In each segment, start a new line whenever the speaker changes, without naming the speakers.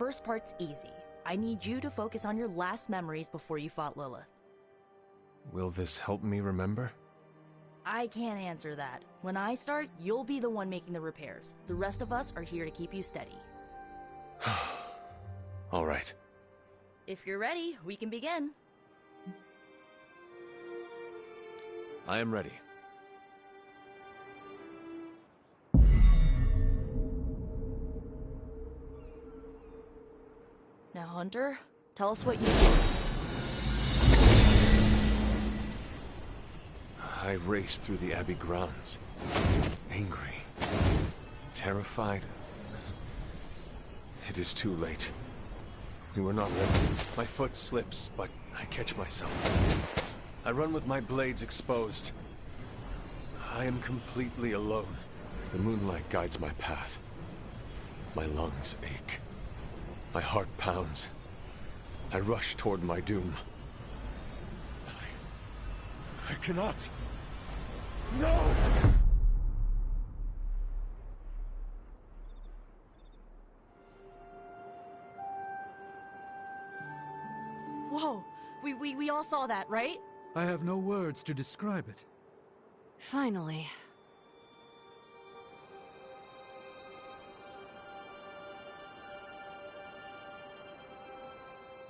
first part's easy. I need you to focus on your last memories before you fought Lilith.
Will this help me remember?
I can't answer that. When I start, you'll be the one making the repairs. The rest of us are here to keep you steady.
All right.
If you're ready, we can begin.
I am ready.
Now, Hunter, tell us what you do.
I raced through the Abbey grounds. Angry. Terrified. It is too late. We were not ready. My foot slips, but I catch myself. I run with my blades exposed. I am completely alone. The moonlight guides my path. My lungs ache. My heart pounds. I rush toward my doom. I cannot. No!
Whoa! We all saw that, right?
I have no words to describe it.
Finally.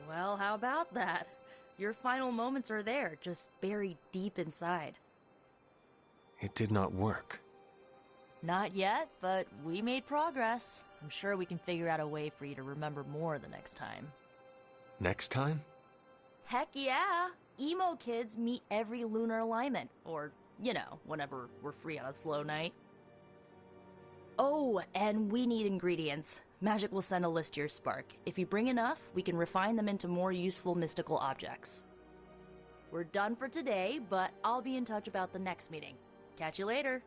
Well, how about that? Your final moments are there, just buried deep inside.
It did not work.
Not yet, but we made progress. I'm sure we can figure out a way for you to remember more the next time.
Next time?
Heck yeah! Emo kids meet every lunar alignment, or, you know, whenever we're free on a slow night. Oh, and we need ingredients. Magic will send a list to your spark. If you bring enough, we can refine them into more useful mystical objects. We're done for today, but I'll be in touch about the next meeting. Catch you later.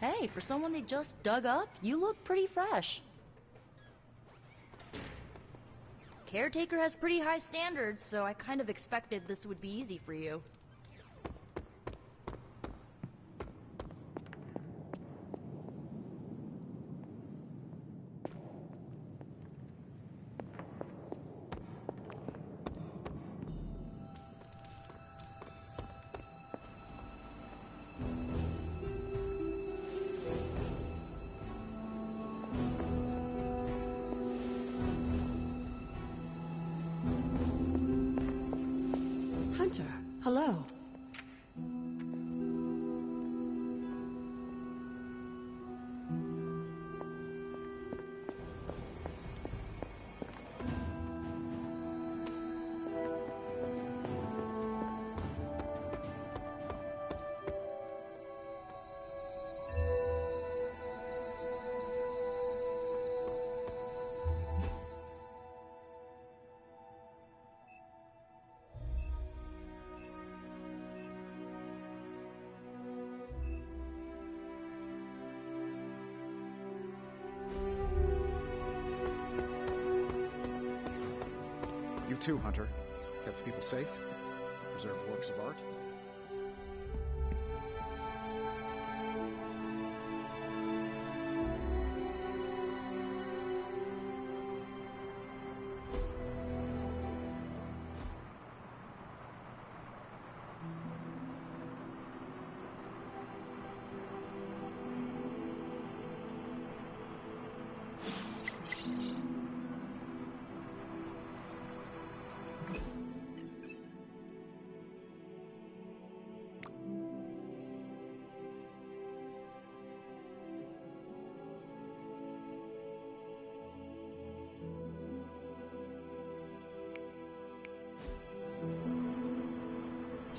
Hey, for someone they just dug up, you look pretty fresh. Caretaker has pretty high standards, so I kind of expected this would be easy for you.
Hunter, hello.
You too, Hunter. Kept people safe, preserved works of art.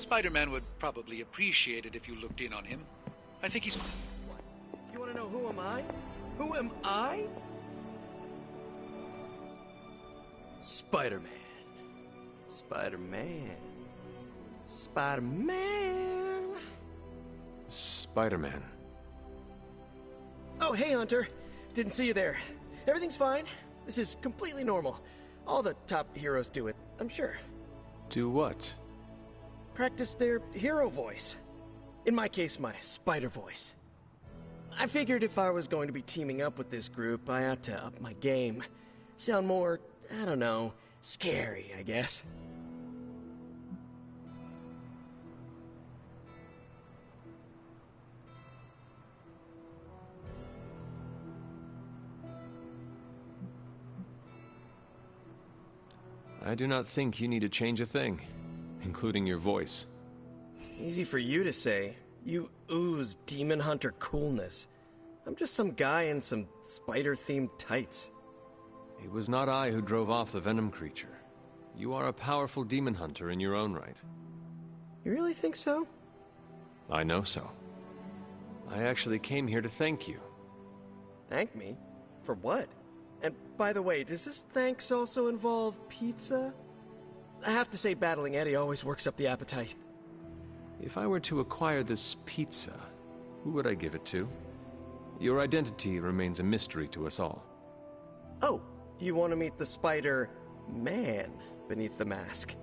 Spider-Man would probably appreciate it if you looked in on him. I think he's...
You want to know who am I? Who am I? Spider-Man. Spider-Man. Spider-Man.
Spider-Man.
Oh, hey, Hunter. Didn't see you there. Everything's fine. This is completely normal. All the top heroes do it, I'm sure.
Do what?
Practice their hero voice. In my case, my spider voice. I figured if I was going to be teaming up with this group, I ought to up my game. Sound more, I don't know, scary, I guess.
I do not think you need to change a thing, including your voice.
Easy for you to say. You ooze demon hunter coolness. I'm just some guy in some spider-themed tights.
It was not I who drove off the Venom creature. You are a powerful demon hunter in your own right.
You really think so?
I know so. I actually came here to thank you.
Thank me? For what? And by the way, does this thanks also involve pizza? I have to say battling Eddie always works up the appetite.
If I were to acquire this pizza, who would I give it to? Your identity remains a mystery to us all.
Oh, you want to meet the Spider-Man beneath the mask?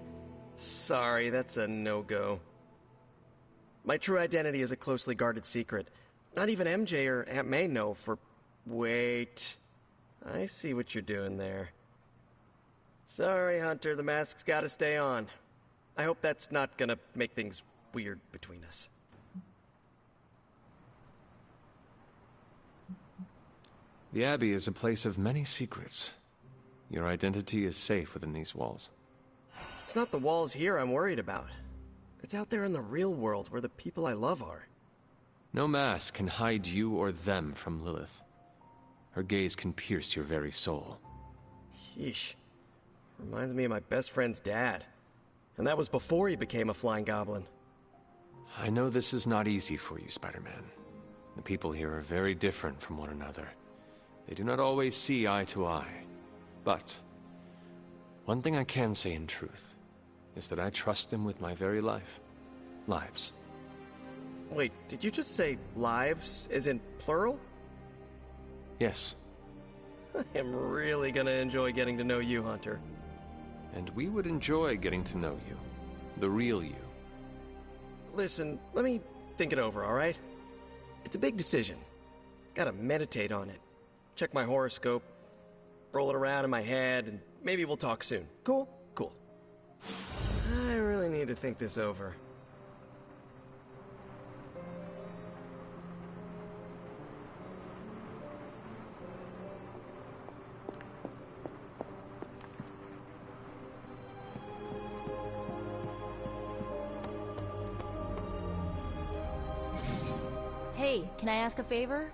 Sorry, that's a no-go. My true identity is a closely guarded secret. Not even MJ or Aunt May know for... Wait... I see what you're doing there. Sorry, Hunter, the mask's gotta stay on. I hope that's not gonna make things weird between us.
The Abbey is a place of many secrets. Your identity is safe within these walls.
It's not the walls here I'm worried about. It's out there in the real world where the people I love are.
No mask can hide you or them from Lilith. Her gaze can pierce your very soul.
Yeesh. Reminds me of my best friend's dad. And that was before he became a flying goblin.
I know this is not easy for you, Spider-Man. The people here are very different from one another. They do not always see eye to eye. But one thing I can say in truth is that I trust them with my very life. Lives.
Wait, did you just say lives, as in plural?
Yes.
I am really gonna enjoy getting to know you, Hunter.
And we would enjoy getting to know you. The real you.
Listen, let me think it over, alright? It's a big decision. Gotta meditate on it. Check my horoscope, roll it around in my head, and maybe we'll talk soon. Cool? Cool. I really need to think this over.
Hey, can I ask a favor?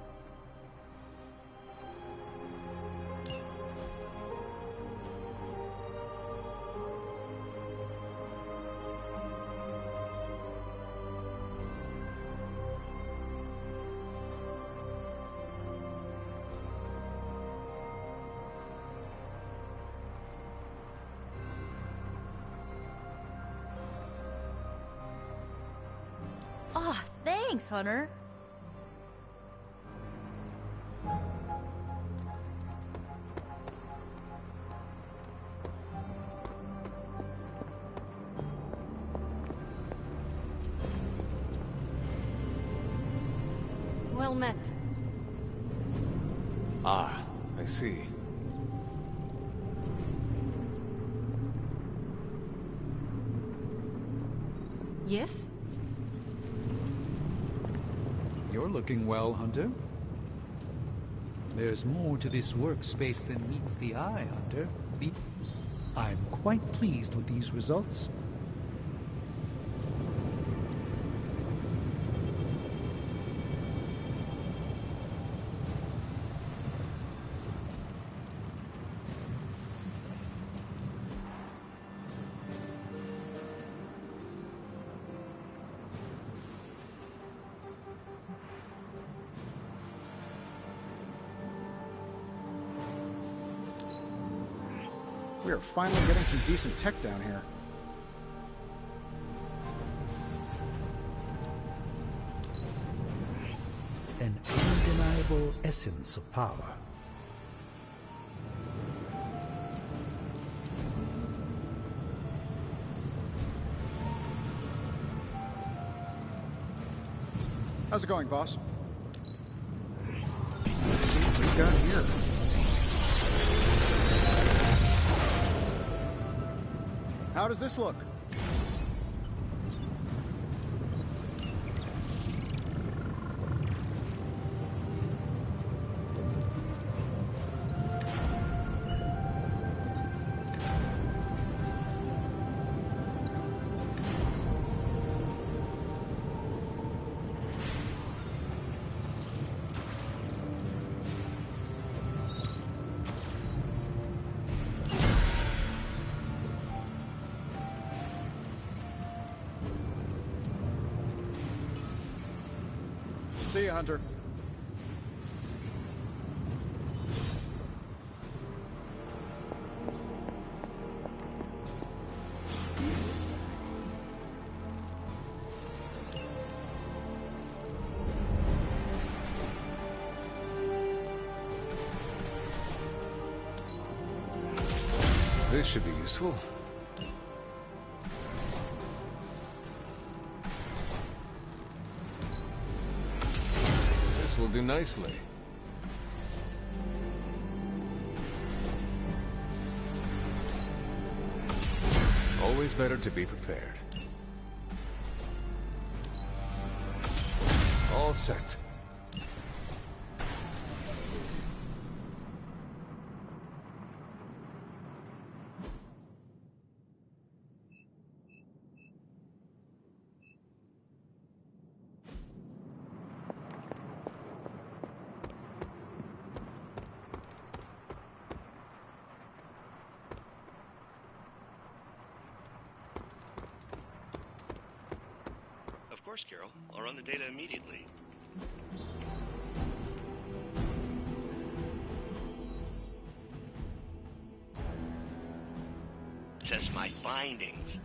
Ah, thanks, Hunter.
Well met.
Ah, I see.
Yes?
You're looking well, Hunter. There's more to this workspace than meets the eye, Hunter. I'm quite pleased with these results.
We are finally getting some decent tech down here.
An undeniable essence of power.
How's it going, boss? Let's see what we got here. How does this look? See you, Hunter.
This should be useful. This will do nicely. Always better to be prepared. All set.
Of course, Carol. I'll run the data immediately. Test my findings.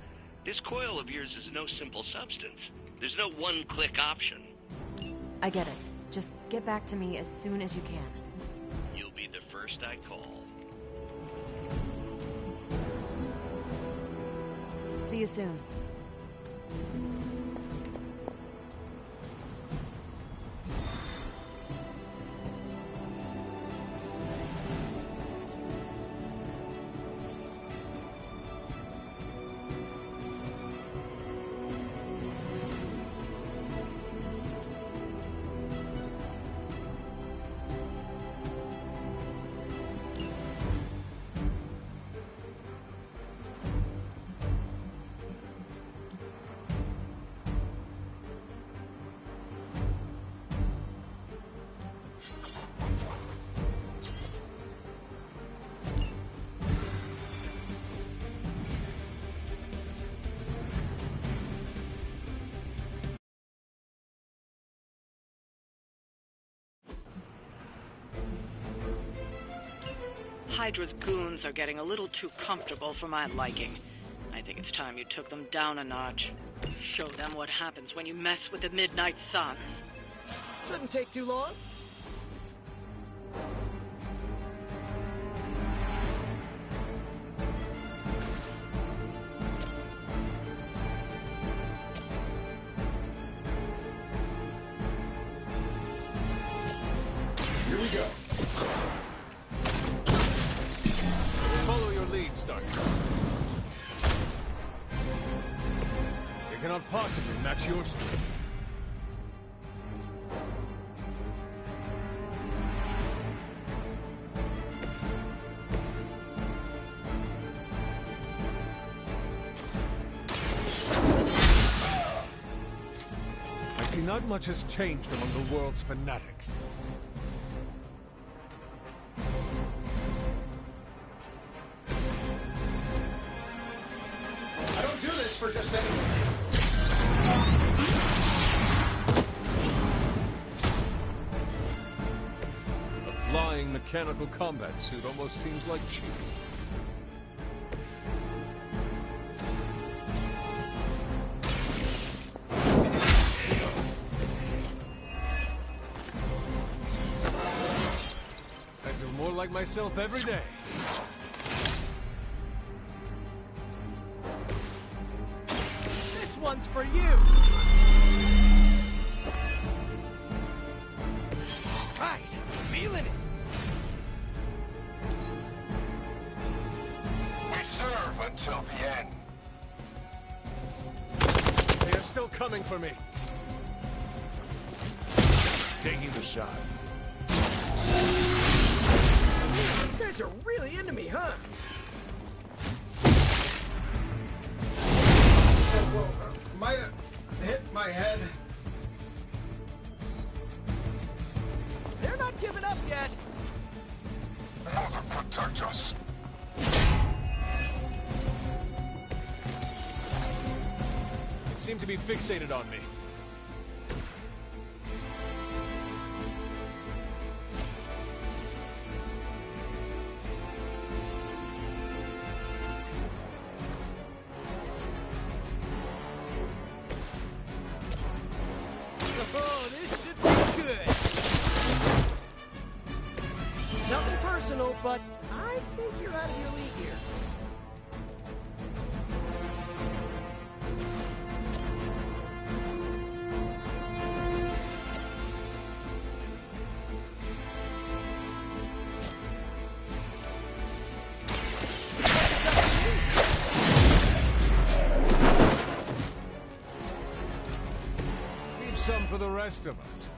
This coil of yours is no simple substance. There's no one-click option.
I get it. Just get back to me as soon as you can.
You'll be the first I call.
See you soon.
Hydra's goons are getting a little too comfortable for my liking. I think it's time you took them down a notch. Show them what happens when you mess with the Midnight Suns.
Shouldn't take too long.
Here we go. Follow your lead, Stark. They cannot possibly match your speed. I see not much has changed among the world's fanatics.
I don't do this for just anyone.
A flying mechanical combat suit almost seems like cheating. like myself every day.
This one's for you! Right, feeling it!
We serve until the end.
They are still coming for me.
Taking the shot.
You guys are really into me, huh?
Whoa, might have hit my head. They're not giving up yet.
Mother protect us.
They seem to be fixated on me.
Oh, this should be good. Nothing personal, but I think you're out of your league here.
Leave some for the rest of us.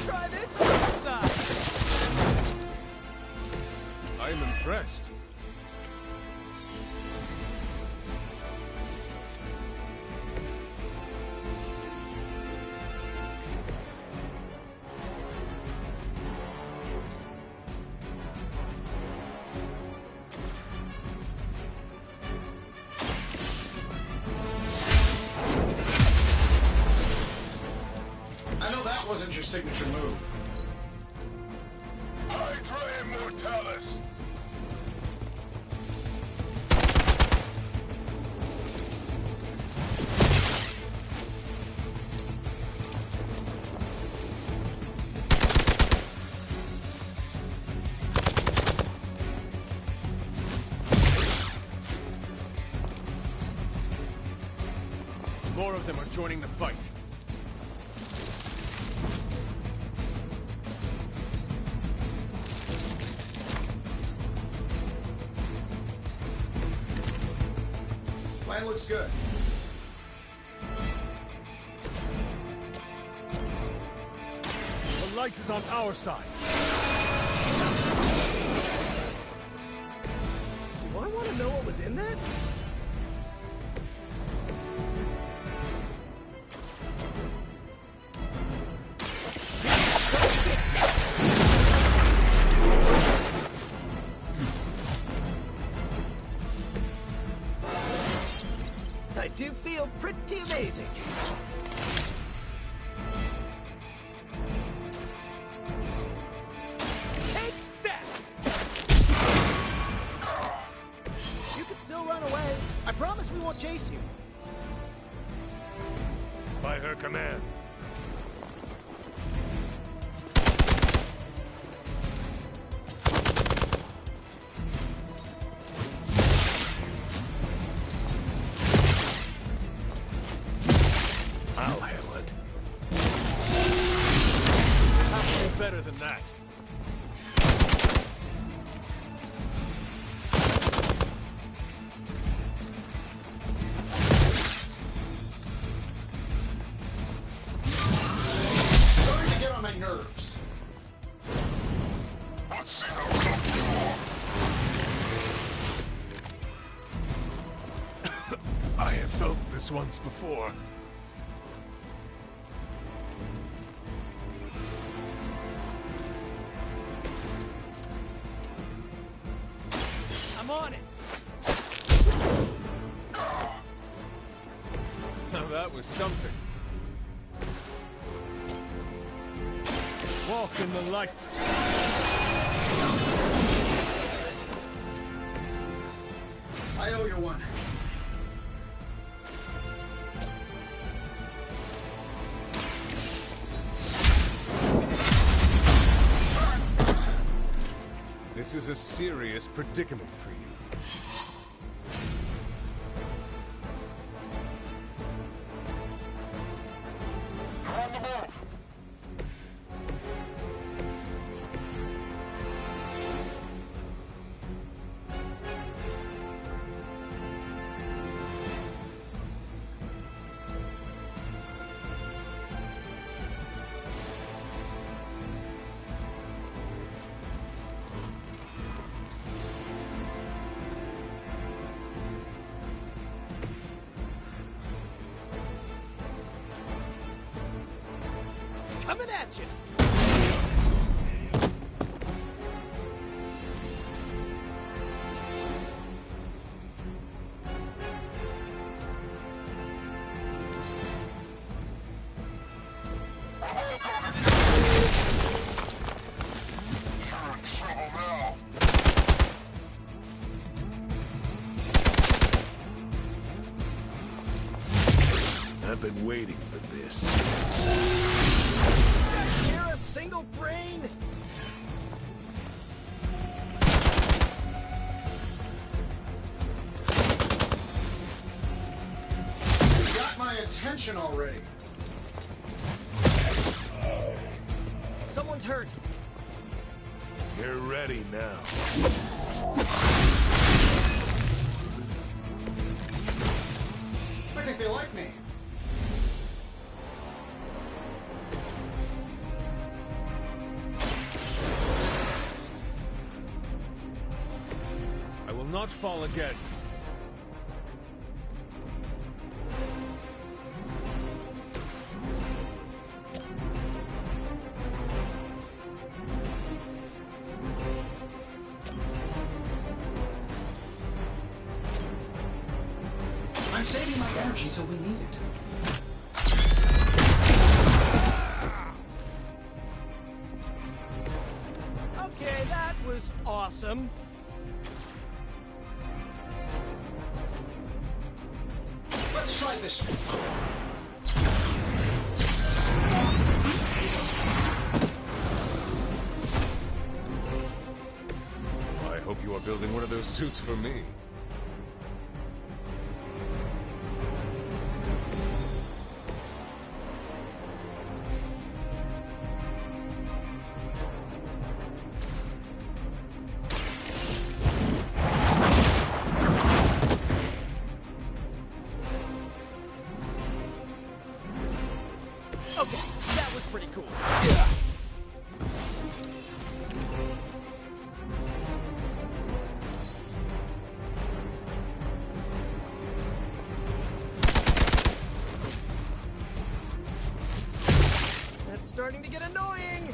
Try this on your side.
I am impressed.
I know that wasn't your signature move.
Hydra Immortalis.
More of them are joining the fight.
Plan looks good.
The light is on our side.
Do I want to know what was in that? I do feel pretty amazing.
Take that! You can still run away. I promise we won't chase you.
By her command. I'll handle it.
Have to do better than that.
Starting to get on my nerves.
Let's see how tough you are.
I have felt this once before.
I'm on it.
Now that was something. Walk in the light.
I owe you one.
This is a serious predicament for you.
On the move!
Coming at you!
I've been waiting for this.
Share a single brain?
Got my attention already.
Someone's hurt.
You're ready now.
I think they like me.
I will not fall again.
I'm saving my energy till we need it.
Okay, that was awesome.
Let's try this.
I hope you are building one of those suits for me.
Okay, that was pretty cool. That's starting to get annoying.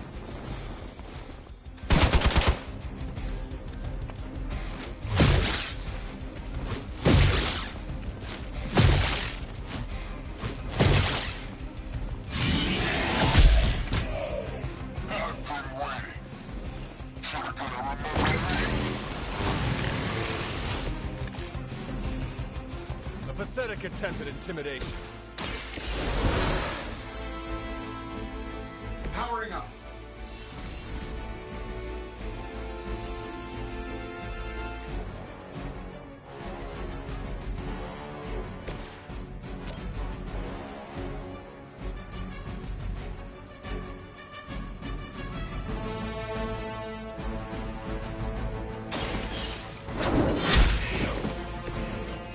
A pathetic attempt at intimidation.
Powering up.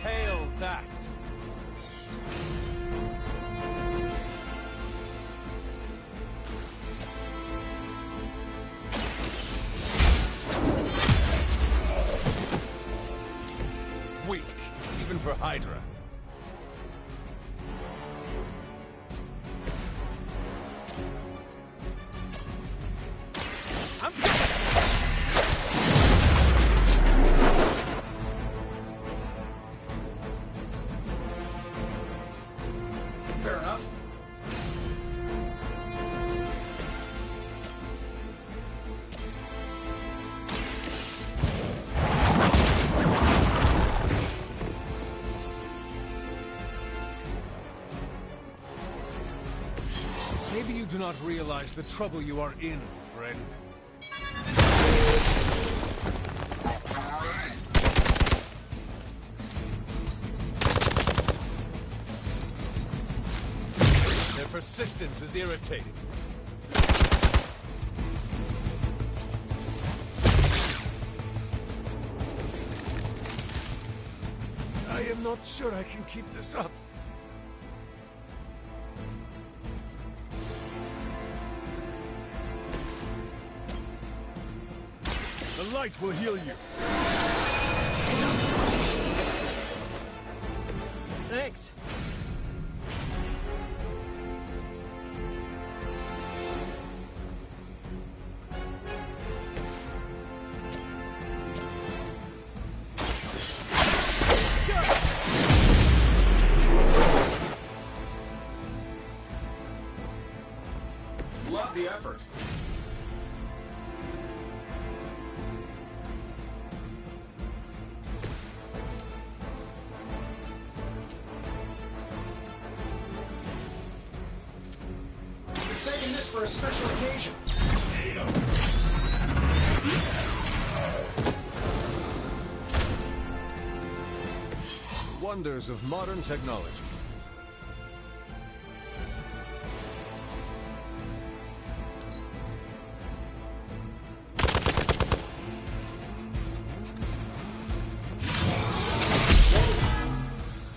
Hail that! Weak, even for Hydra.
Fair enough.
do not realize the trouble you are in, friend. Their persistence is irritating. I am not sure I can keep this up. The light will heal you.
Thanks.
Love the effort. We're saving this for a special occasion.
Wonders of modern technology.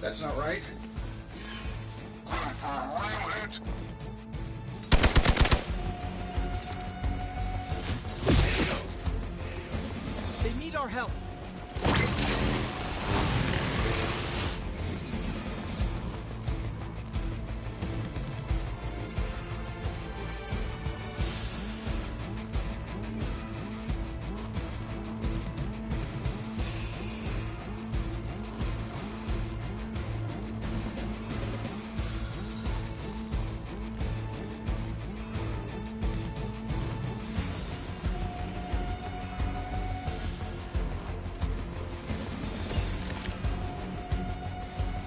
That's not right.
They need our help.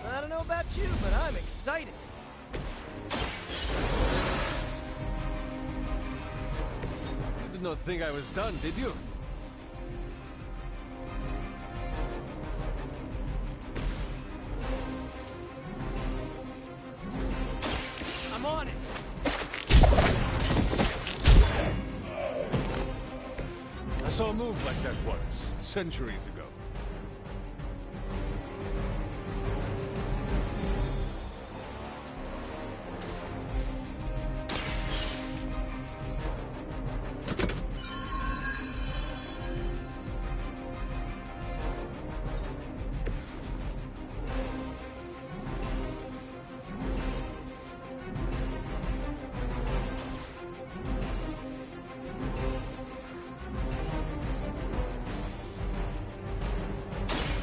I don't know about you, but I'm excited.
You did not think I was done, did you?
I'm on it.
I saw a move like that once, centuries ago.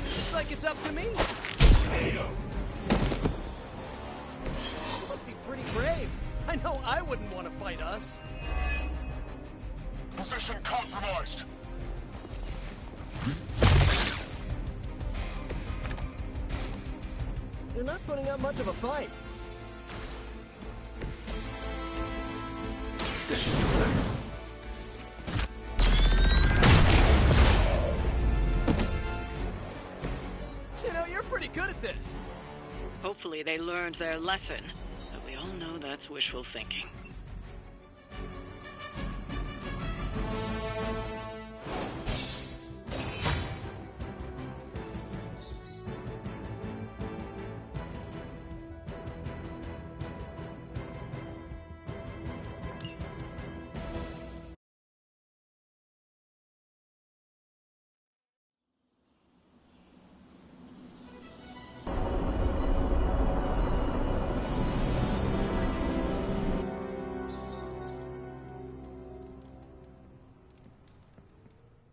Looks like it's up to me. You must be pretty brave. I know I wouldn't want to fight us.
Position compromised.
You're not putting up much of a fight. You know, you're pretty good at this.
Hopefully they learned their lesson, but we all know that's wishful thinking.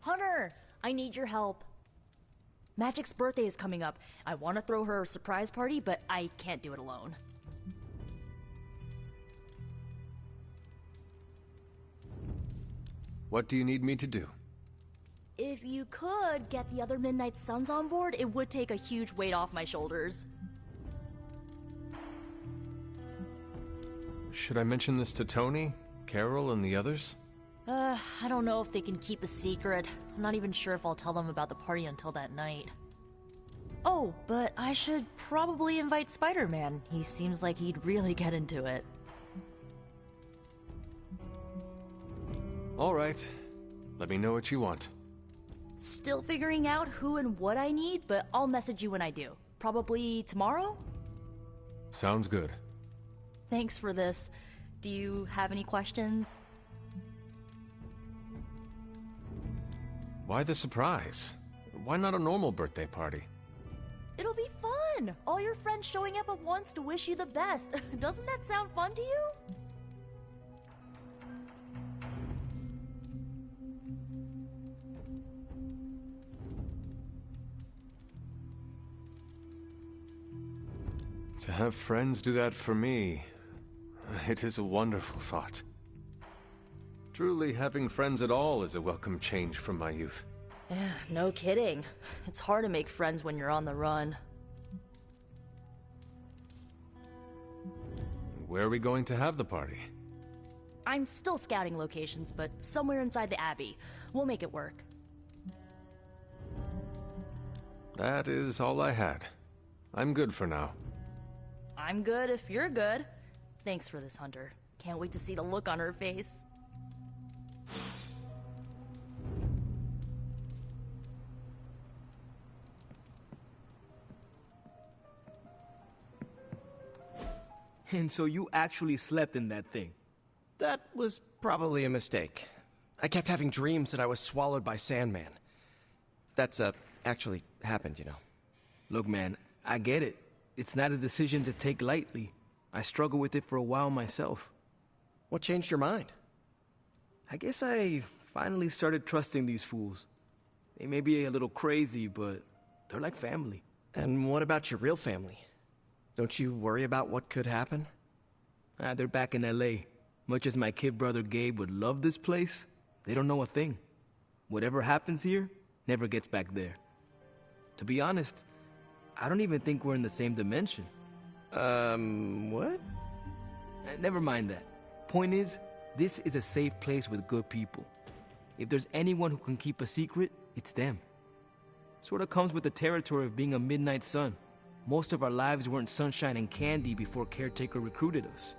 Hunter, I need your help. Magic's birthday is coming up. I want to throw her a surprise party, but I can't do it alone.
What do you need me to do?
If you could get the other Midnight Suns on board, it would take a huge weight off my shoulders.
Should I mention this to Tony, Carol, and the others?
I don't know if they can keep a secret. I'm not even sure if I'll tell them about the party until that night. Oh, but I should probably invite Spider-Man. He seems like he'd really get into it.
All right. Let me know what you want.
Still figuring out who and what I need, but I'll message you when I do. Probably tomorrow?
Sounds good.
Thanks for this. Do you have any questions?
Why the surprise? Why not a normal birthday party?
It'll be fun! All your friends showing up at once to wish you the best. Doesn't that sound fun to you?
To have friends do that for me, it is a wonderful thought. Truly, having friends at all is a welcome change from my youth.
No kidding. It's hard to make friends when you're on the run.
Where are we going to have the party?
I'm still scouting locations, but somewhere inside the Abbey. We'll make it work.
That is all I had. I'm good for now.
I'm good if you're good. Thanks for this, Hunter. Can't wait to see the look on her face.
And so you actually slept in that thing?
That was probably a mistake. I kept having dreams that I was swallowed by Sandman. That's, actually happened, you know.
Look, man, I get it. It's not a decision to take lightly. I struggled with it for a while myself.
What changed your mind?
I guess I finally started trusting these fools. They may be a little crazy, but they're like family.
And what about your real family? Don't you worry about what could happen?
They're back in LA. Much as my kid brother Gabe would love this place, they don't know a thing. Whatever happens here never gets back there. To be honest, I don't even think we're in the same dimension.
What?
Never mind that. Point is, this is a safe place with good people. If there's anyone who can keep a secret, it's them. Sort of comes with the territory of being a Midnight Sun. Most of our lives weren't sunshine and candy before Caretaker recruited us.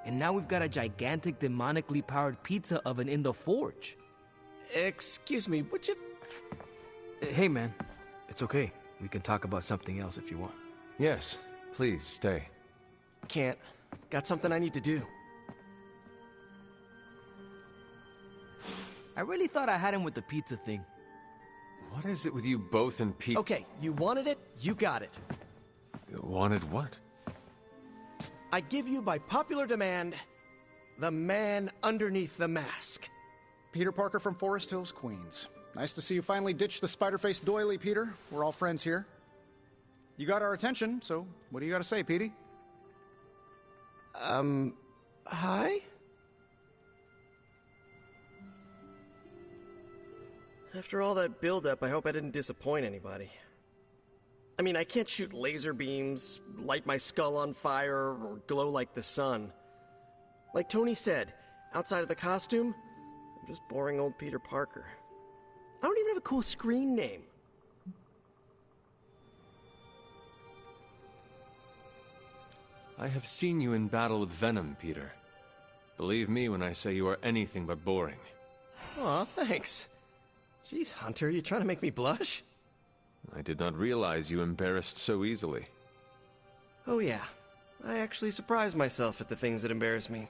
And now we've got a gigantic demonically powered pizza oven in the forge.
Excuse me, would you...
Hey, man. It's okay. We can talk about something else if you want.
Yes, please, stay.
Can't. Got something I need to do.
I really thought I had him with the pizza thing.
What is it with you both and pizza?
Okay, you wanted it, you got it.
Wanted what?
I give you, by popular demand, the man underneath the mask.
Peter Parker from Forest Hills, Queens. Nice to see you finally ditched the spider-faced doily, Peter. We're all friends here. You got our attention, so what do you got to say, Petey?
Hi? After all that build-up, I hope I didn't disappoint anybody. I mean, I can't shoot laser beams, light my skull on fire, or glow like the sun. Like Tony said, outside of the costume, I'm just boring old Peter Parker. I don't even have a cool screen name.
I have seen you in battle with Venom, Peter. Believe me when I say you are anything but boring.
Aw, thanks. Jeez, Hunter, you trying to make me blush?
I did not realize you embarrassed so easily.
Oh yeah, I actually surprise myself at the things that embarrass me.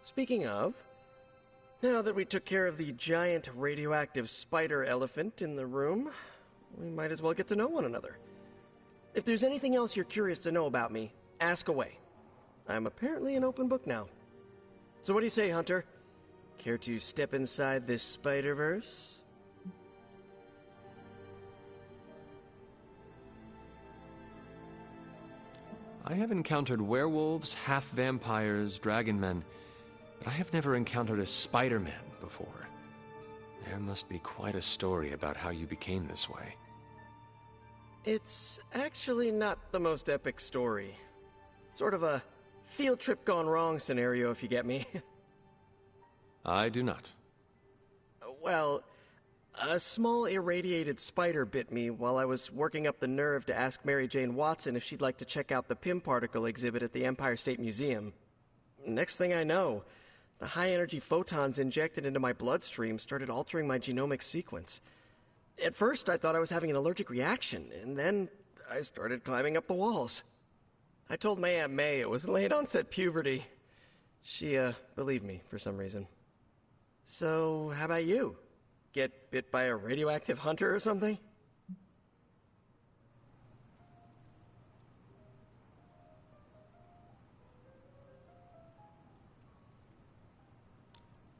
Speaking of, now that we took care of the giant radioactive spider elephant in the room, we might as well get to know one another. If there's anything else you're curious to know about me, ask away. I'm apparently an open book now. So what do you say, Hunter? Care to step inside this Spider-Verse?
I have encountered werewolves, half-vampires, dragon-men, but I have never encountered a Spider-Man before. There must be quite a story about how you became this way.
It's actually not the most epic story. Sort of a field trip gone wrong scenario, if you get me.
I do not.
Well, a small irradiated spider bit me while I was working up the nerve to ask Mary Jane Watson if she'd like to check out the Pym particle exhibit at the Empire State Museum. Next thing I know, the high-energy photons injected into my bloodstream started altering my genomic sequence. At first, I thought I was having an allergic reaction, and then I started climbing up the walls. I told my Aunt May it was late-onset puberty. She, believed me for some reason. So, how about you? Get bit by a radioactive hunter or something?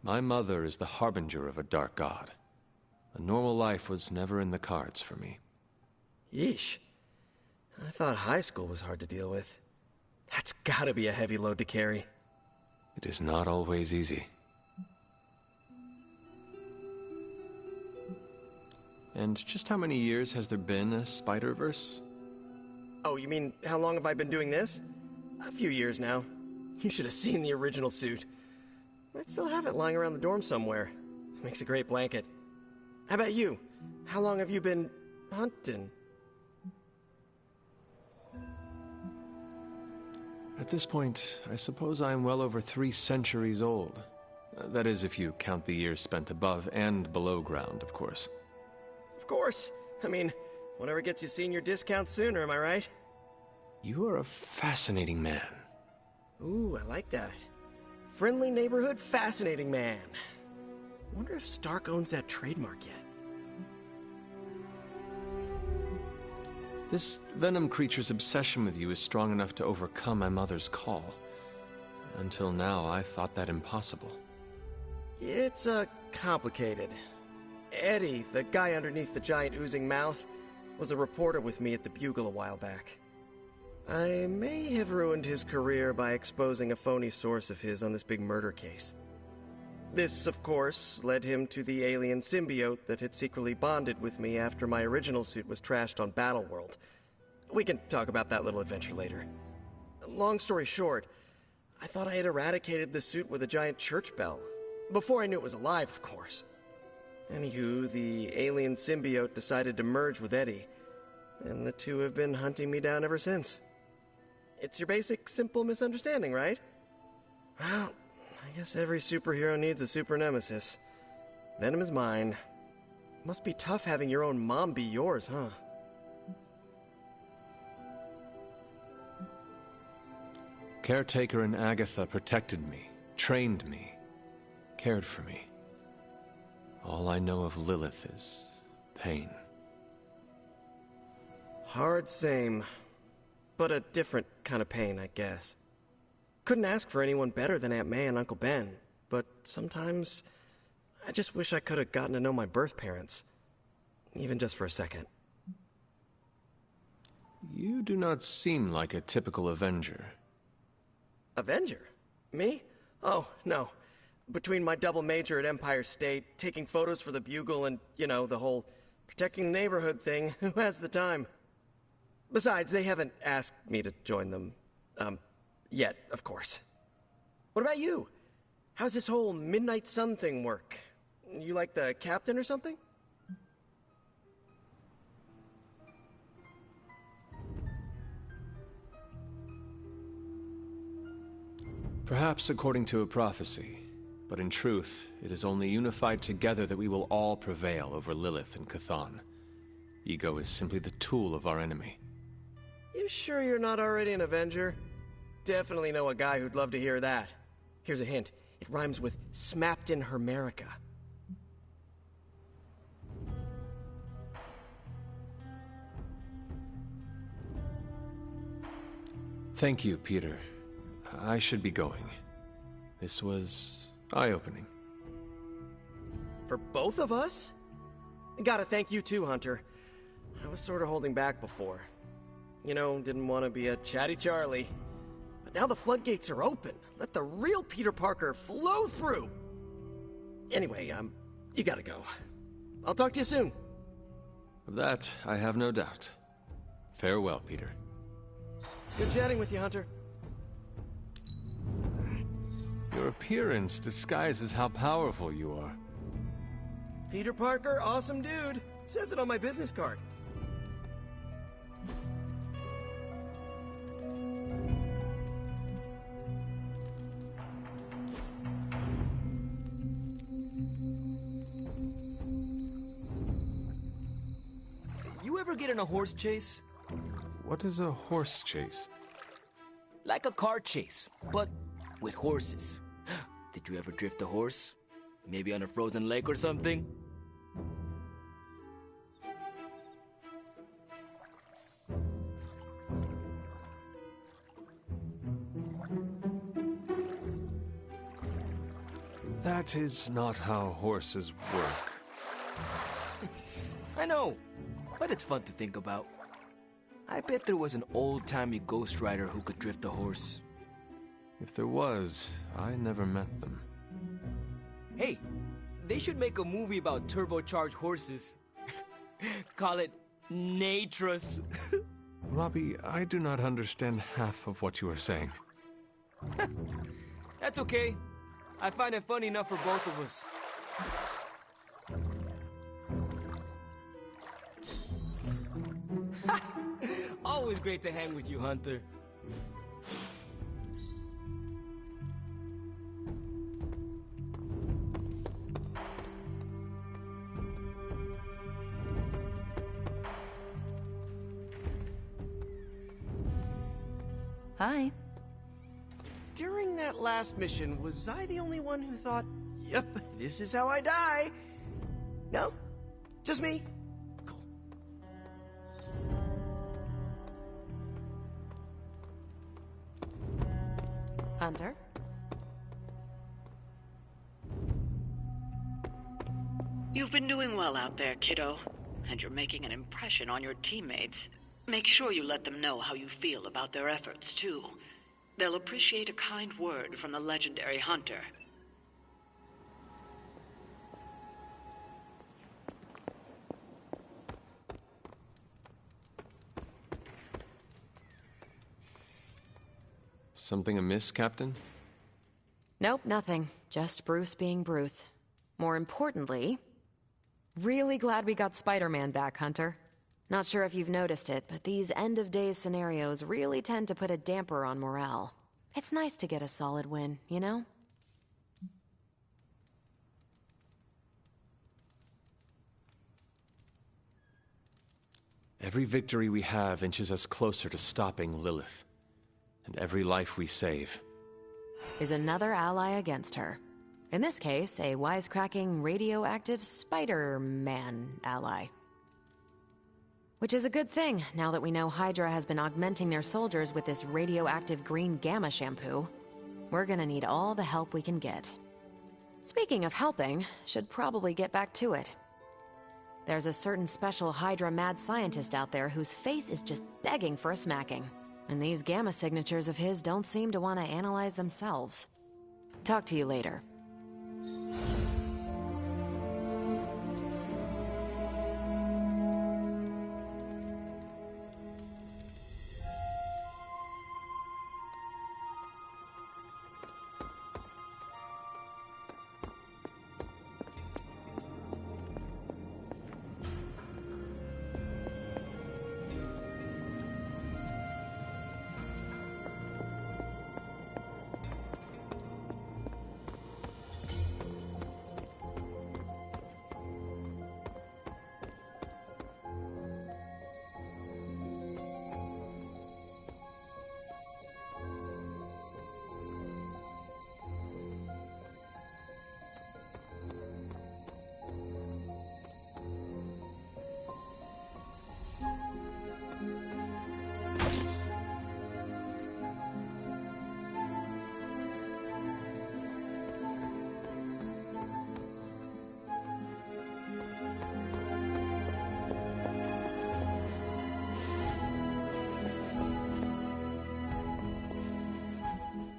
My mother is the harbinger of a dark god. A normal life was never in the cards for me.
Yeesh. I thought high school was hard to deal with. That's gotta be a heavy load to carry.
It is not always easy. And just how many years has there been a Spider-Verse?
Oh, you mean how long have I been doing this? A few years now. You should have seen the original suit. I still have it lying around the dorm somewhere. Makes a great blanket. How about you? How long have you been hunting?
At this point, I suppose I am well over 3 centuries old. That is, if you count the years spent above and below ground, of course.
Of course. I mean, whatever gets you senior discount sooner, am I right?
You are a fascinating man.
Ooh, I like that. Friendly neighborhood, fascinating man. Wonder if Stark owns that trademark yet.
This Venom creature's obsession with you is strong enough to overcome my mother's call. Until now, I thought that impossible.
It's, complicated. Eddie, the guy underneath the giant oozing mouth, was a reporter with me at the Bugle a while back. I may have ruined his career by exposing a phony source of his on this big murder case. This, of course, led him to the alien symbiote that had secretly bonded with me after my original suit was trashed on Battleworld. We can talk about that little adventure later. Long story short, I thought I had eradicated the suit with a giant church bell. Before I knew it was alive, of course. Anywho, the alien symbiote decided to merge with Eddie, and the two have been hunting me down ever since. It's your basic, simple misunderstanding, right? Well, I guess every superhero needs a super nemesis. Venom is mine. Must be tough having your own mom be yours, huh?
Caretaker and Agatha protected me, trained me, cared for me. All I know of Lilith is pain.
Hard same, but a different kind of pain, I guess. Couldn't ask for anyone better than Aunt May and Uncle Ben, but sometimes I just wish I could have gotten to know my birth parents, even just for a second.
You do not seem like a typical Avenger.
Avenger? Me? Oh, no. Between my double major at Empire State, taking photos for the Bugle, and, you know, the whole protecting the neighborhood thing, who has the time? Besides, they haven't asked me to join them, yet, of course. What about you? How's this whole Midnight Sun thing work? You like the captain or something?
Perhaps according to a prophecy, but in truth, it is only unified together that we will all prevail over Lilith and Chthon. Ego is simply the tool of our enemy.
You sure you're not already an Avenger? Definitely know a guy who'd love to hear that. Here's a hint. It rhymes with smapped in Hermerica.
Thank you, Peter. I should be going. This was eye-opening.
For both of us? Gotta thank you too, Hunter. I was sort of holding back before. You know, didn't want to be a chatty Charlie. But now the floodgates are open. Let the real Peter Parker flow through! Anyway, you gotta go. I'll talk to you soon.
Of that, I have no doubt. Farewell, Peter.
Good chatting with you, Hunter.
Your appearance disguises how powerful you are.
Peter Parker, awesome dude. Says it on my business card.
You ever get in a horse chase?
What is a horse chase?
Like a car chase, but with horses. Did you ever drift a horse? Maybe on a frozen lake or something?
That is not how horses work.
I know, but it's fun to think about. I bet there was an old-timey ghost rider who could drift a horse.
If there was, I never met them.
Hey, they should make a movie about turbocharged horses. Call it Natros.
Robbie, I do not understand half of what you are saying.
That's okay. I find it funny enough for both of us. Always great to hang with you, Hunter.
Hi.
During that last mission, was I the only one who thought, yep, this is how I die? No? Just me? Cool.
Hunter?
You've been doing well out there, kiddo. And you're making an impression on your teammates. Make sure you let them know how you feel about their efforts, too. They'll appreciate a kind word from the legendary Hunter.
Something amiss, Captain?
Nope, nothing. Just Bruce being Bruce. More importantly, really glad we got Spider-Man back, Hunter. Not sure if you've noticed it, but these end-of-days scenarios really tend to put a damper on morale. It's nice to get a solid win, you know?
Every victory we have inches us closer to stopping Lilith. And every life we save
is another ally against her. In this case, a wisecracking, radioactive Spider-Man ally. Which is a good thing, now that we know Hydra has been augmenting their soldiers with this radioactive green gamma shampoo. We're gonna need all the help we can get. Speaking of helping, should probably get back to it. There's a certain special Hydra mad scientist out there whose face is just begging for a smacking. And these gamma signatures of his don't seem to want to analyze themselves. Talk to you later.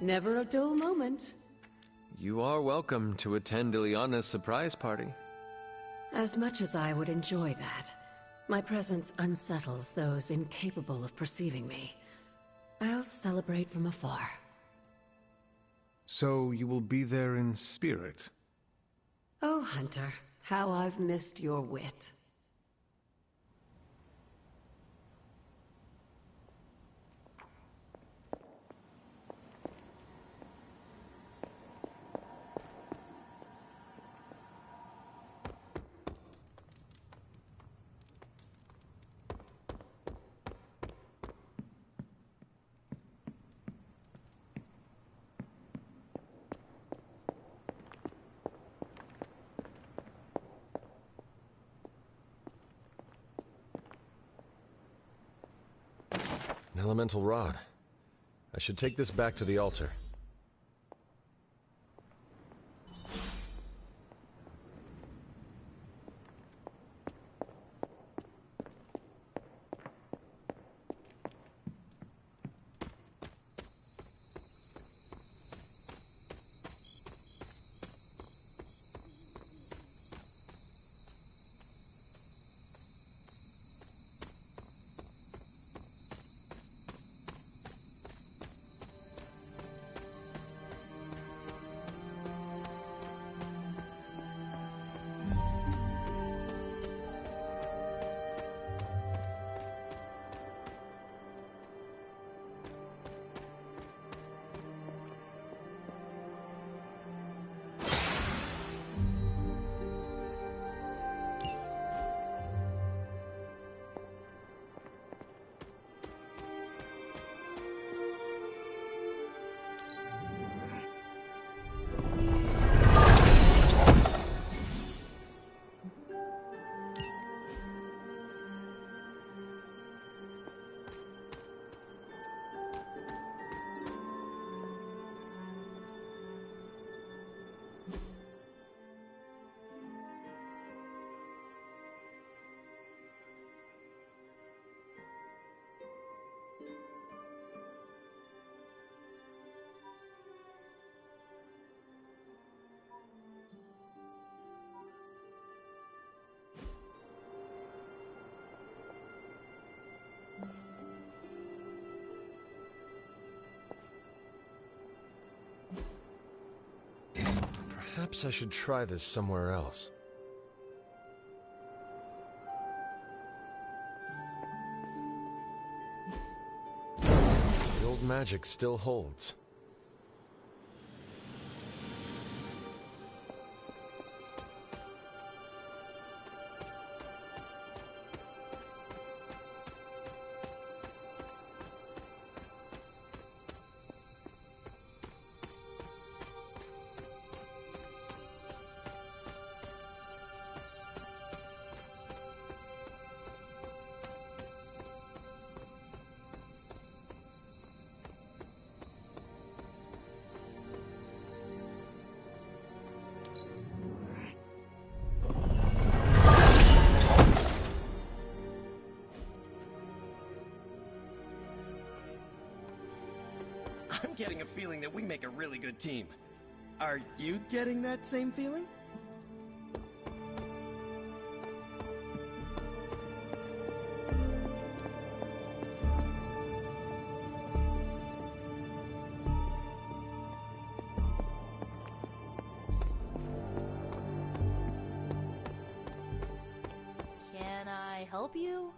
Never a dull moment.
You are welcome to attend Ileana's surprise party.
As much as I would enjoy that, my presence unsettles those incapable of perceiving me. I'll celebrate from afar.
So you will be there in spirit?
Oh, Hunter, how I've missed your wit.
An elemental rod. I should take this back to the altar. Perhaps I should try this somewhere else. The old magic still holds.
I'm getting a feeling that we make a really good team. Are you getting that same feeling?
Can I help you?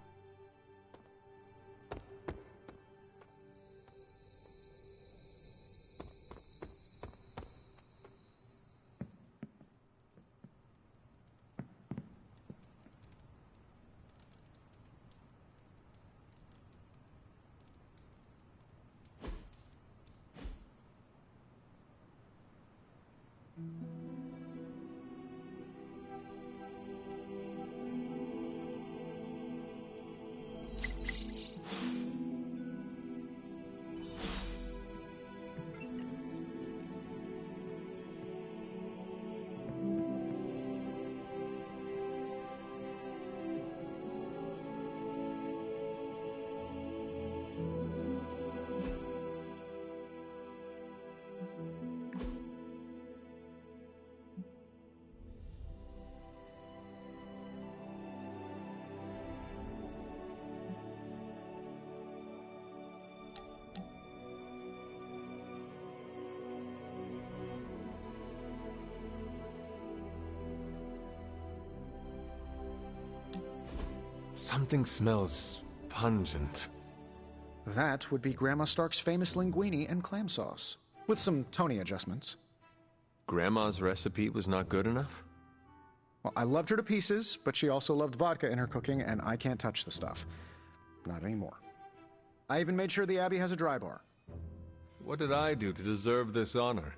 Something smells pungent.
That would be Grandma Stark's famous linguine and clam sauce, with some Tony adjustments.
Grandma's recipe was not good enough?
Well, I loved her to pieces, but she also loved vodka in her cooking, and I can't touch the stuff. Not anymore. I even made sure the Abbey has a dry bar.
What did I do to deserve this honor?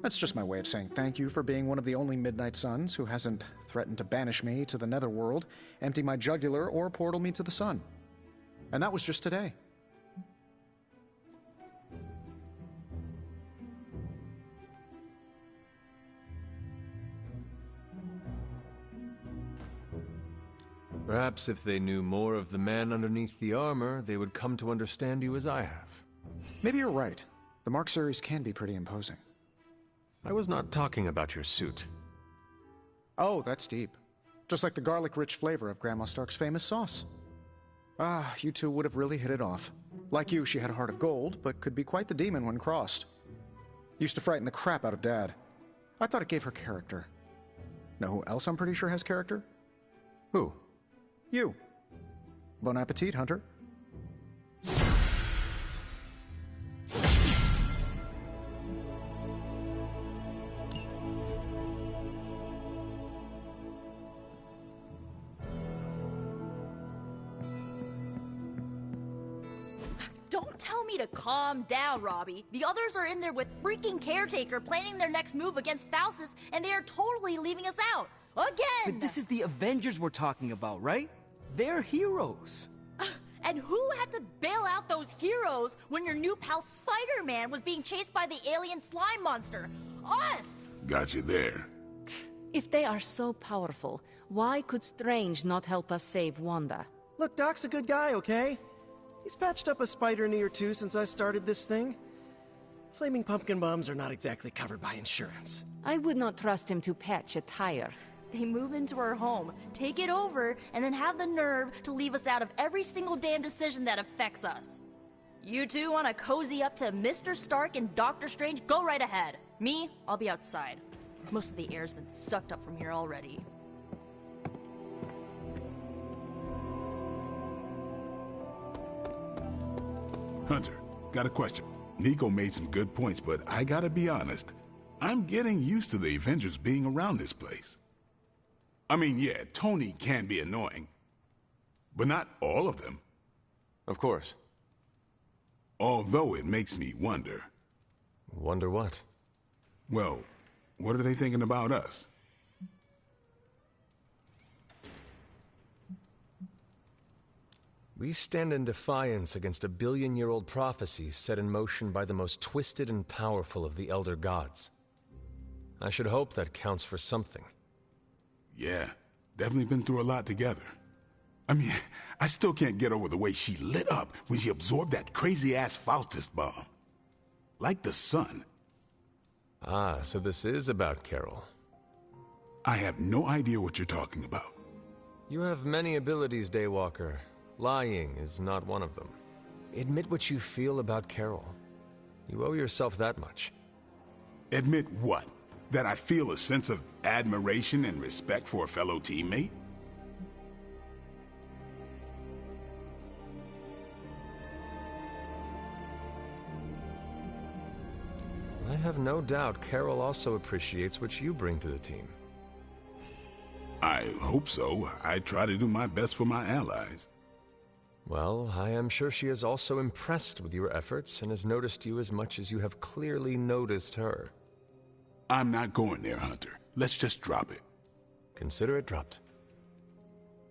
That's just my way of saying thank you for being one of the only Midnight Suns who hasn't threatened to banish me to the Netherworld, empty my jugular, or portal me to the sun. And that was just today.
Perhaps if they knew more of the man underneath the armor, they would come to understand you as I have.
Maybe you're right. The Mark series can be pretty imposing.
I was not talking about your suit.
Oh, that's deep. Just like the garlic-rich flavor of Grandma Stark's famous sauce. Ah, you two would have really hit it off. Like you, she had a heart of gold, but could be quite the demon when crossed. Used to frighten the crap out of Dad. I thought it gave her character. Know who else I'm pretty sure has character?
Who?
You. Bon appetit, Hunter.
Don't tell me to calm down, Robbie. The others are in there with freaking Caretaker planning their next move against Faustus, and they are totally leaving us out. Again!
But this is the Avengers we're talking about, right? They're heroes.
And who had to bail out those heroes when your new pal Spider-Man was being chased by the alien slime monster? Us!
Got you there.
If they are so powerful, why could Strange not help us save Wanda?
Look, Doc's a good guy, okay? He's patched up a spider knee or two since I started this thing. Flaming pumpkin bombs are not exactly covered by insurance.
I would not trust him to patch a tire.
They move into our home, take it over, and then have the nerve to leave us out of every single damn decision that affects us. You two want to cozy up to Mr. Stark and Doctor Strange? Go right ahead. Me, I'll be outside. Most of the air's been sucked up from here already.
Hunter, got a question. Nico made some good points, but I gotta be honest. I'm getting used to the Avengers being around this place. I mean, yeah, Tony can be annoying, but not all of them.
Of course.
Although it makes me wonder.
Wonder what?
Well, what are they thinking about us?
We stand in defiance against a billion-year-old prophecy set in motion by the most twisted and powerful of the Elder Gods. I should hope that counts for something.
Yeah, definitely been through a lot together. I mean, I still can't get over the way she lit up when she absorbed that crazy-ass Faustus bomb. Like the sun.
Ah, so this is about Carol.
I have no idea what you're talking about.
You have many abilities, Daywalker. Lying is not one of them. Admit what you feel about Carol. You owe yourself that much.
Admit what? That I feel a sense of admiration and respect for a fellow teammate?
I have no doubt Carol also appreciates what you bring to the team.
I hope so. I try to do my best for my allies.
Well, I am sure she is also impressed with your efforts and has noticed you as much as you have clearly noticed her.
I'm not going there, Hunter. Let's just drop it.
Consider it dropped.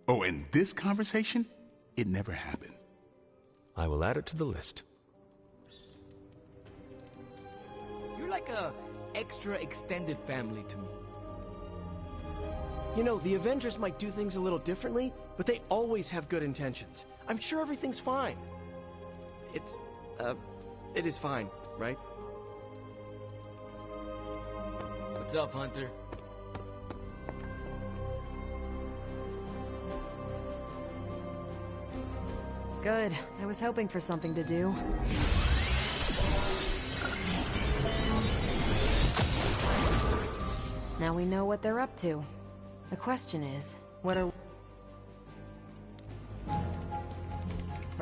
Oh, and this conversation? It never happened.
I will add it to the list.
You're like a extra extended family to me.
You know, the Avengers might do things a little differently, but they always have good intentions. I'm sure everything's fine. It is fine, right?
What's up, Hunter?
Good. I was hoping for something to do. Now we know what they're up to. The question is, what are...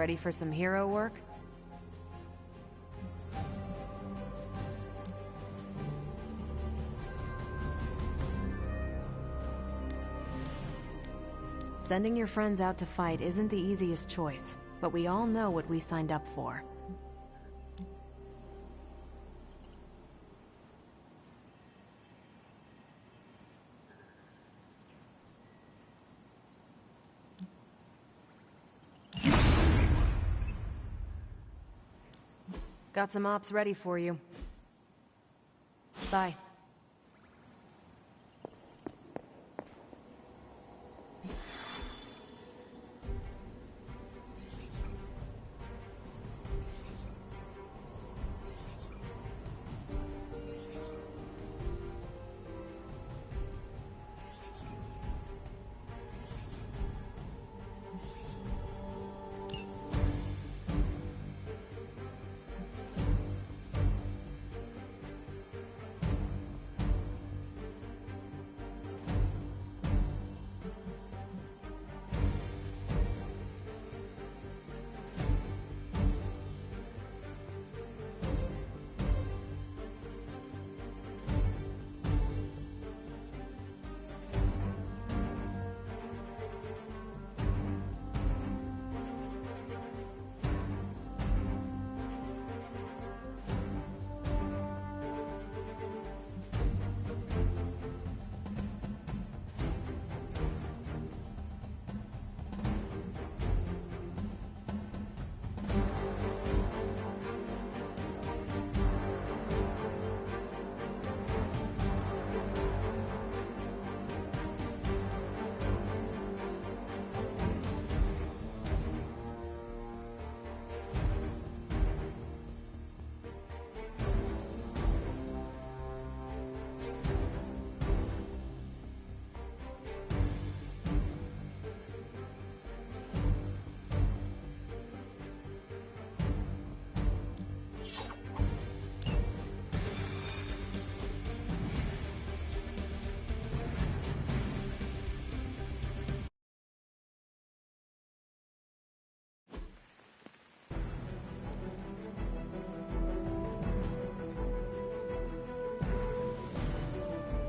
Ready for some hero work? Sending your friends out to fight isn't the easiest choice, but we all know what we signed up for. Got some ops ready for you. Bye.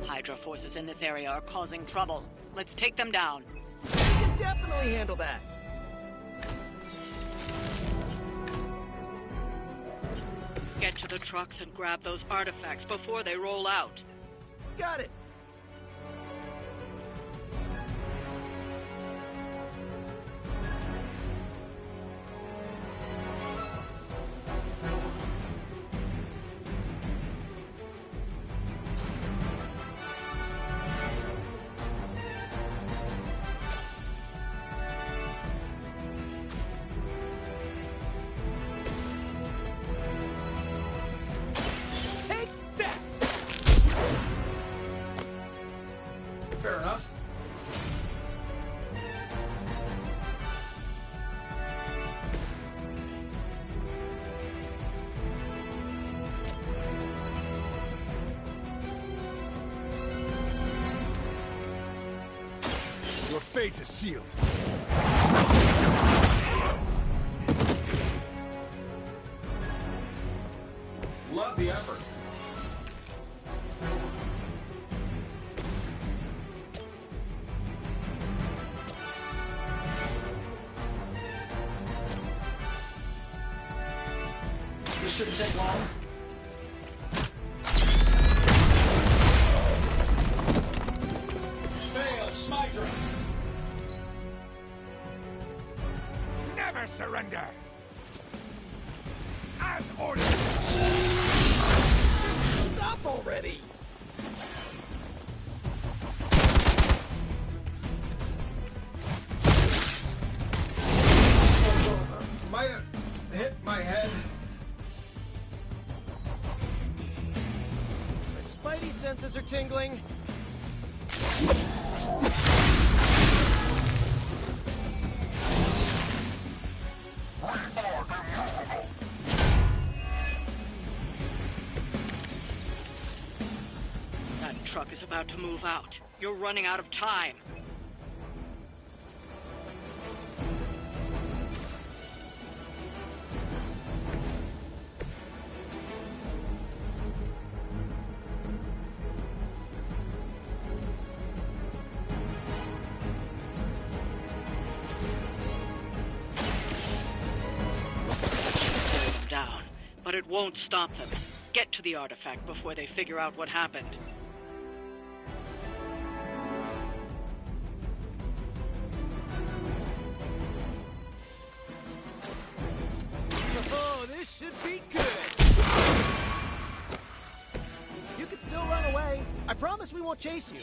Hydra forces in this area are causing trouble. Let's take them down.
We can definitely handle that.
Get to the trucks and grab those artifacts before they roll out.
Got it.
Fair enough.
Your fate is sealed.
Love the effort. This shouldn't take long. Fail, Smydra!
Never surrender! As ordered!
Stop already!
Might have hit my head.
My spidey senses are tingling.
That truck is about to move out. You're running out of time. but it won't stop them. Get to the artifact before they figure out what happened.
Oh, this should be good. You can still run away. I promise we won't chase you.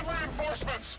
Reinforcements!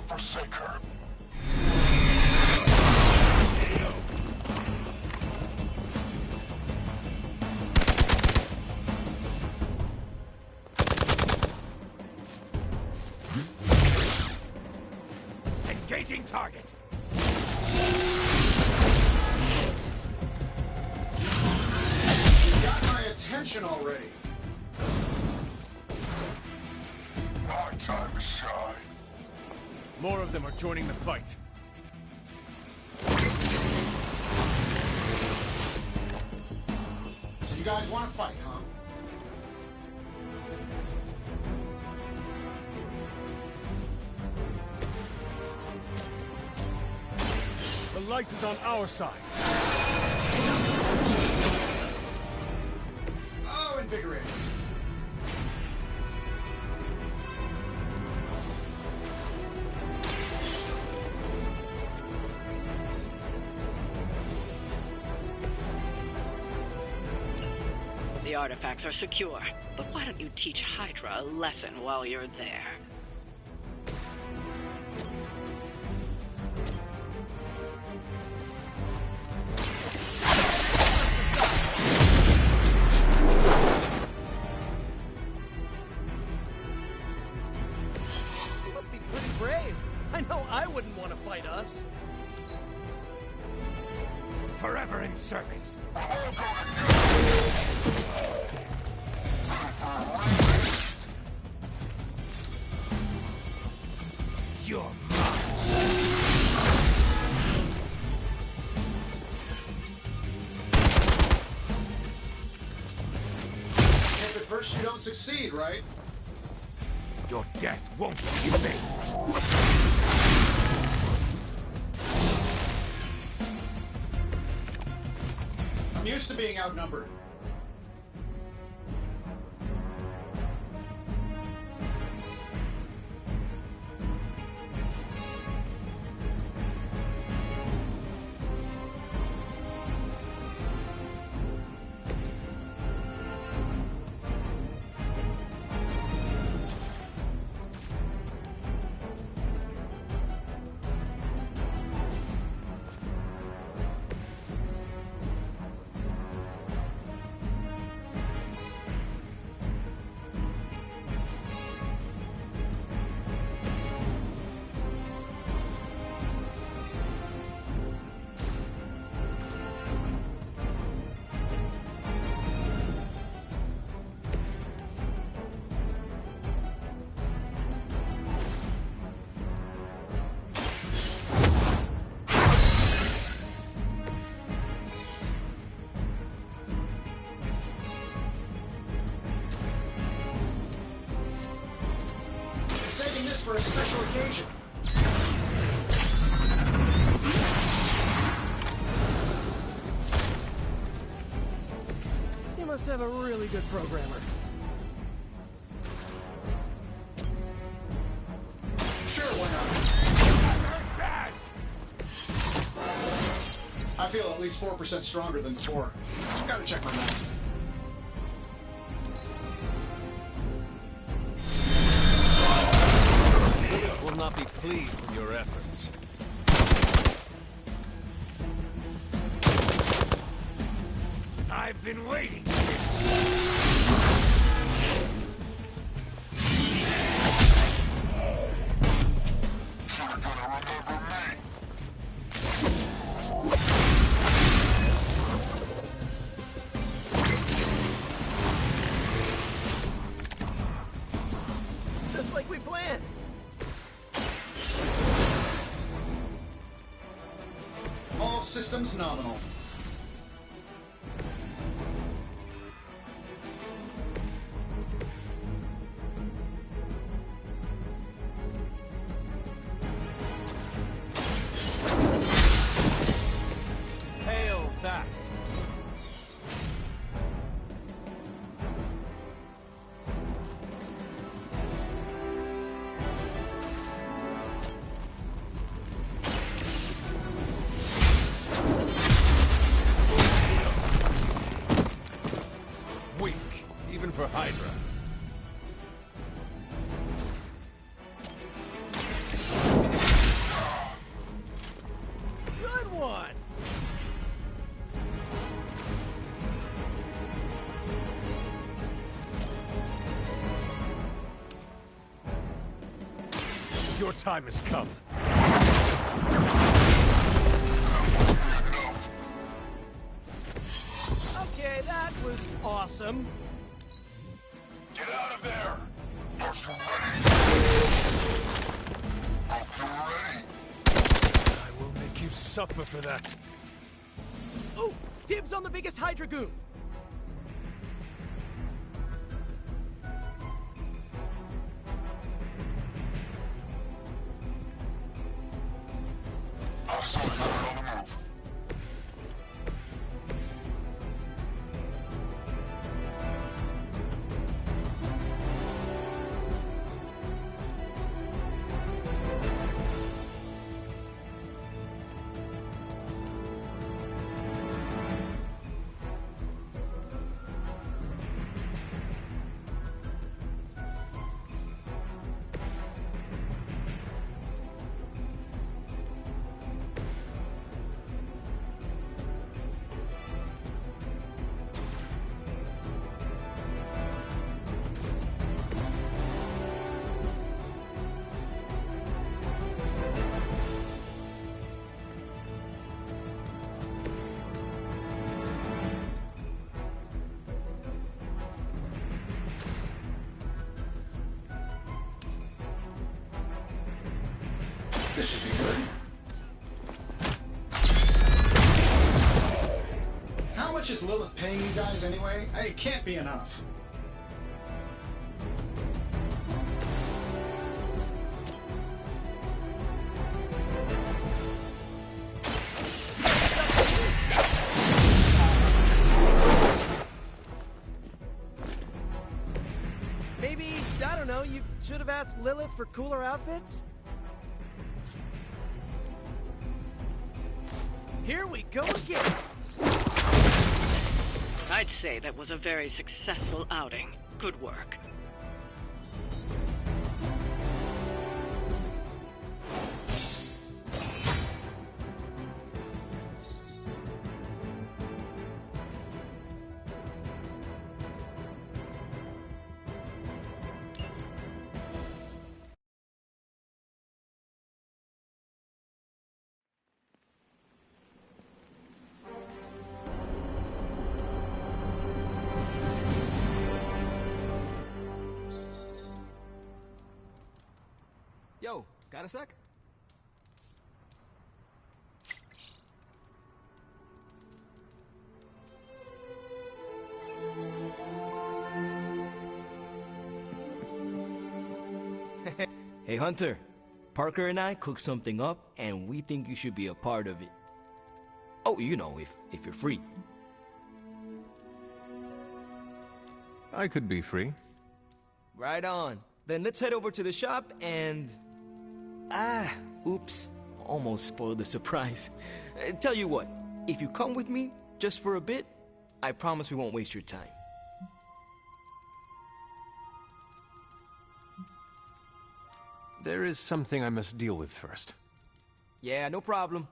Forsake her.
Engaging target.
Got my attention already. My time to shine.
More of them are joining the fight.
So you guys want to fight, huh?
The light is on our side.
Oh, invigorating.
The artifacts are secure, but why don't you teach Hydra a lesson while you're there?
You must be pretty brave. I know I wouldn't want to fight us.
Forever in service. You're mine.
If at first you don't succeed, right?
Your death won't be in vain.
I'm used to being outnumbered. Saving this for a special occasion.
You must have a really good programmer.
I feel at least 4% stronger than before. Gotta check my math.
Will not be pleased with your efforts. I've been waiting.
Just like we planned.
All systems nominal.
Hail that. Weak, even for Hydra.
Good one!
Your time has come.
Okay, that was awesome.
Get out of there! Are you ready?
I will make you suffer for that.
Oh, dibs on the biggest Hydra goon.
On the move.
This should be good. How much is Lilith paying you guys anyway? It can't be enough.
Maybe, I don't know, you should have asked Lilith for cooler outfits? Here we go again!
I'd say that was a very successful outing. Good work.
Yo, got a sec? Hey Hunter, Parker and I cooked something up and we think you should be a part of it. Oh, you know, if you're free.
I could be free.
Right on. Then let's head over to the shop and... oops. Almost spoiled the surprise. Tell you what, If you come with me, just for a bit, I promise we won't waste your time.
There is something I must deal with first.
Yeah, no problem.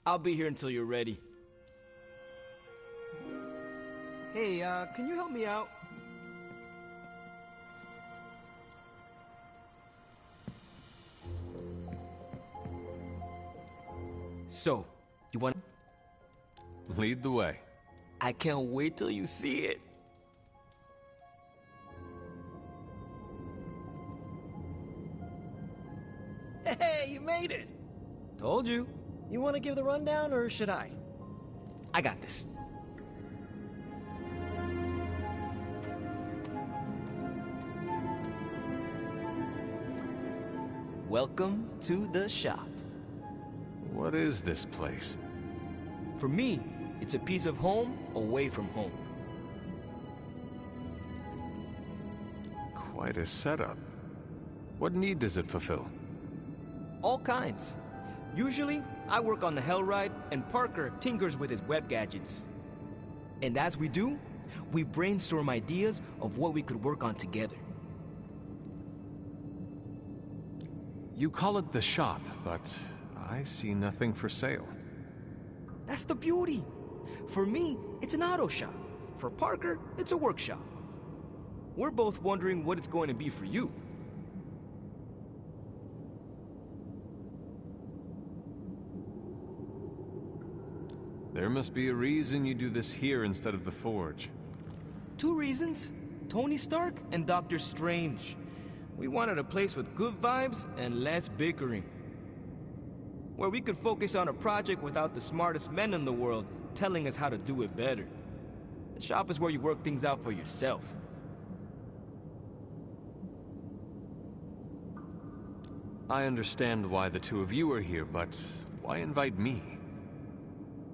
I'll be here until you're ready. Hey, can you help me out? So, you want...
Lead the way.
I can't wait till you see it.
Hey, you made it!
Told you.
You want to give the rundown, or should I?
I got this. Welcome to the shop.
What is this place?
For me, it's a piece of home away from home.
Quite a setup. What need does it fulfill?
All kinds. Usually, I work on the Hellride, and Parker tinkers with his web gadgets. And as we do, we brainstorm ideas of what we could work on together.
You call it the shop, but I see nothing for sale.
That's the beauty. For me, it's an auto shop. For Parker, it's a workshop. We're both wondering what it's going to be for you.
There must be a reason you do this here instead of the Forge.
2 reasons. Tony Stark and Doctor Strange. We wanted a place with good vibes and less bickering. Where we could focus on a project without the smartest men in the world telling us how to do it better. The shop is where you work things out for yourself.
I understand why the two of you are here, but why invite me?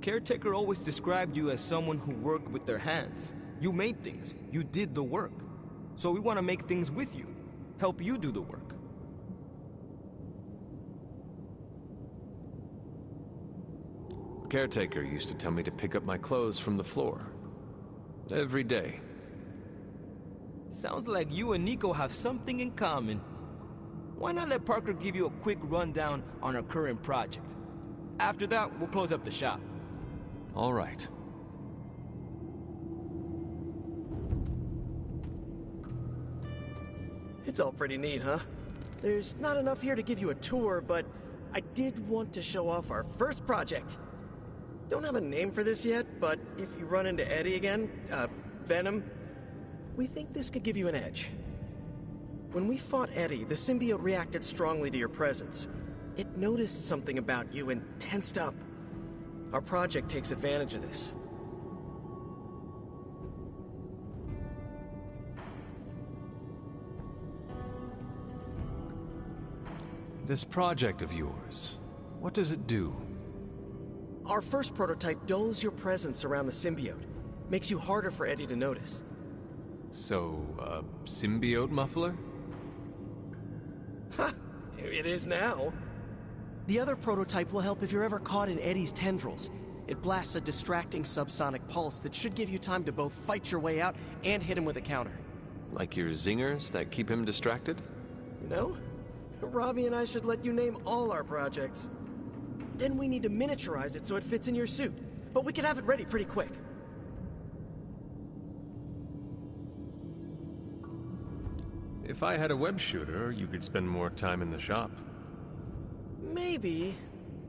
Caretaker always described you as someone who worked with their hands. You made things. You did the work. So we want to make things with you. Help you do the work.
Caretaker used to tell me to pick up my clothes from the floor. Every day.
Sounds like you and Nico have something in common. Why not let Parker give you a quick rundown on our current project? After that, we'll close up the shop.
All right.
It's all pretty neat, huh? There's not enough here to give you a tour, but I did want to show off our first project. Don't have a name for this yet, but if you run into Eddie again, Venom, we think this could give you an edge. When we fought Eddie, the symbiote reacted strongly to your presence. It noticed something about you and tensed up. Our project takes advantage of this.
This project of yours, what does it do?
Our first prototype dulls your presence around the symbiote. Makes you harder for Eddie to notice.
So, a symbiote muffler?
Ha! It is now. The other prototype will help if you're ever caught in Eddie's tendrils. It blasts a distracting subsonic pulse that should give you time to both fight your way out and hit him with a counter.
Like your zingers that keep him distracted?
You know, Robbie and I should let you name all our projects. Then we need to miniaturize it so it fits in your suit. But we can have it ready pretty quick.
If I had a web shooter, you could spend more time in the shop.
Maybe,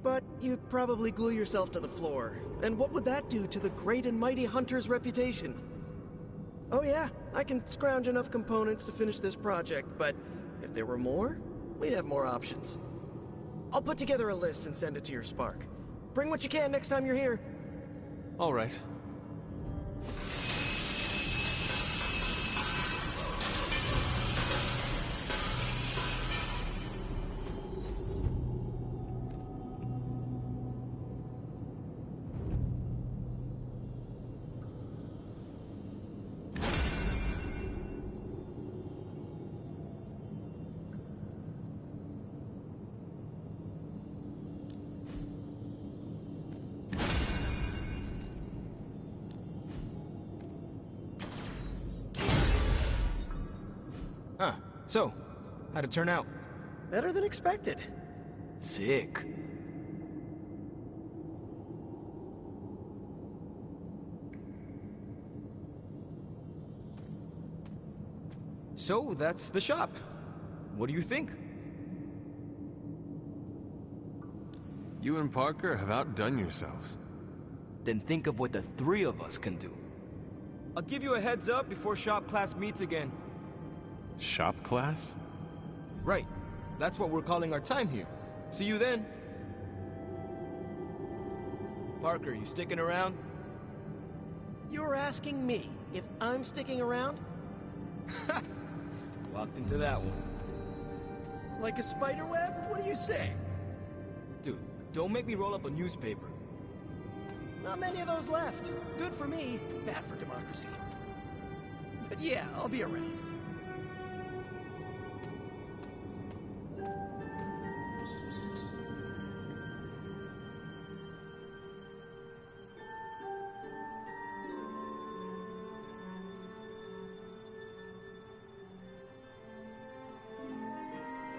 but you'd probably glue yourself to the floor. And what would that do to the great and mighty Hunter's reputation? Oh yeah, I can scrounge enough components to finish this project, but if there were more, we'd have more options. I'll put together a list and send it to your Spark. Bring what you can next time you're here.
All right.
Huh. So, how'd it turn out?
Better than expected.
Sick. So, that's the shop. What do you think?
You and Parker have outdone yourselves.
Then think of what the three of us can do. I'll give you a heads up before shop class meets again.
Shop class?
Right. That's what we're calling our time here. See you then. Parker, you sticking around?
You're asking me if I'm sticking around?
Walked into that one.
Like a spider web? What do you say?
Dude, don't make me roll up a newspaper.
Not many of those left. Good for me, bad for democracy. But yeah, I'll be around.